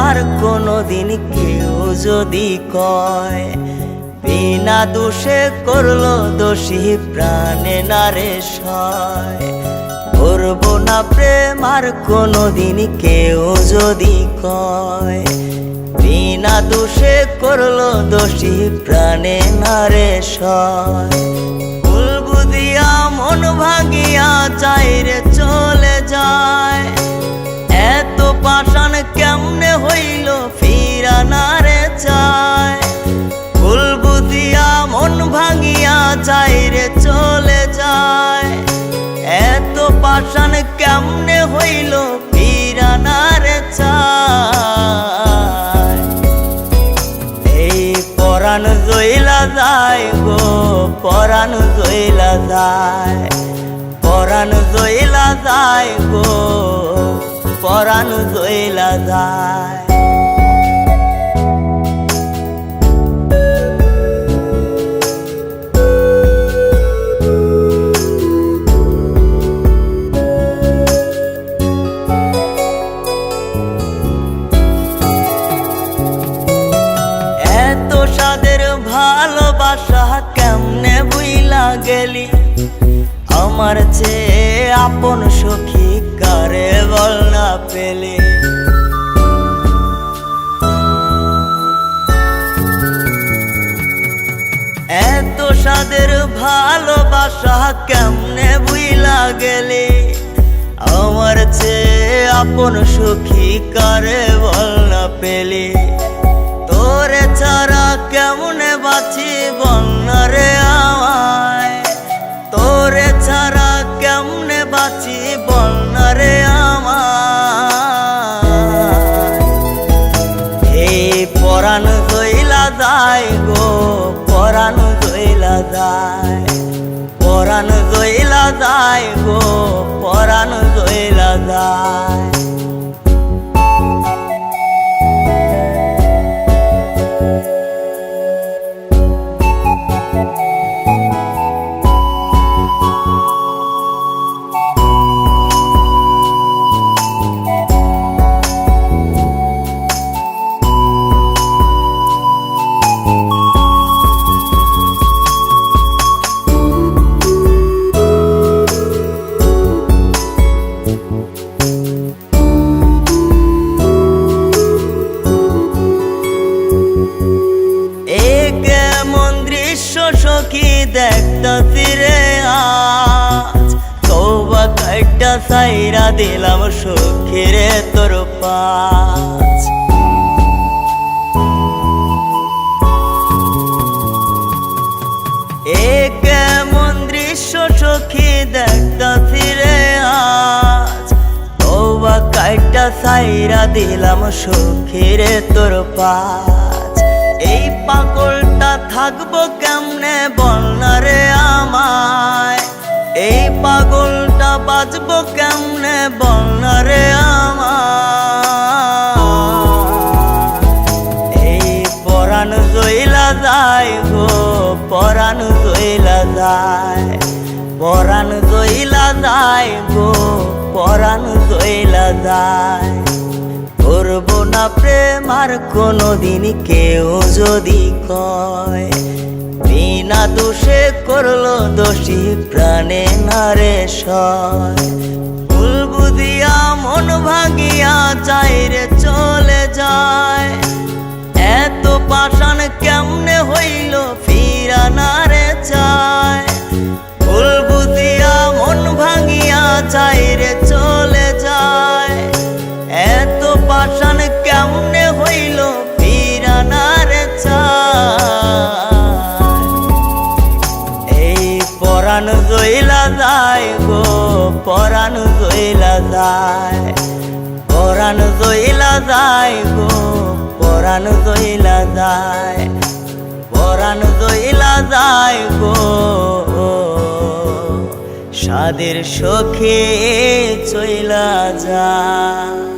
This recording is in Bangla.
আর কোনোদিন কেউ যদি কয় বিনা দোষে করলো দোষী প্রাণে নারে সয়, করবো না প্রেম আর কোনোদিন কেউ যদি কয় বিনা দোষে করলো দোষী প্রাণে নারে সয়। ভুল বুঝিয়া মন ভাঙিয়া চাইরে চলে যায়, এত পাষাণ কেমনে হইল ফিরা নারে চায়। ভুল বুঝিয়া মন ভাঙিয়া চাইরে চলে যায়, এত পাষাণ কেমনে হইল ফিরা নারে চায়। এই পরাণ জইলা যায় গো, পরাণ জইলা যায়, পরাণ জইলা যায় গো, পরাণ জইলা যায়। এত সাদের ভালোবাসা কেমনে বুইলা গেলি, আমার চেয়ে আপন সখী কারে বল না পেলি। এত সাদের ভালোবাসা কেমনে বুইলা গেলি, আমার চেয়ে আপন সখী কারে বল না পেলি। তোরে ছাড়া কেমনে বাঁচি বল না রে আমায়, তোরে ছাড়া কেমনে বাঁচি বল না রে আমায়। এই পরাণ জইলা যায় গো, পরাণ জইলা যায়, পরাণ জইলা যায় গো, পরাণ জইলা যায়। সখী দেখতাছি রে আজ, তওবা কাইটা সাইরা দিলাম সখী রে তোর পাশ। এ কেমন দৃশ্য সখী দেখতাছি রে আজ, তওবা কাইটা সাইরা দিলাম সখী রে তোর পাশ। এই পাগলটা থাকবো কেমনে বল না রে আমায়, এই পাগলটা বাঁচবো কেমনে বল না রে আমায়। এই পরাণ জইলা যায় গো, পরাণ জইলা যায়, পরাণ জইলা যায় গো, পরাণ জইলা যায়। করবো না প্রেম আর কোনোদিন কেউ যদি কয় বিনা দোষে করলো দোষী প্রাণে নারে সয়। ভুল বুঝিয়া মন ভাঙিয়া চাইরে চলে যায়, এত পাষাণ কেমনে হইল ফিরা নারে চায়। ভুল বুঝিয়া মন ভাঙিয়া চাইরে চলে যায়, এত পাষাণ কেমনে হইল ফিরা নারে চায়। এই পরাণ জইলা যায় গো, পরাণ জইলা যায়, পরাণ জইলা যায় গো, পরাণ জইলা যায়, পরাণ জইলা যায় গো। সাদের সখী চইলা যায়।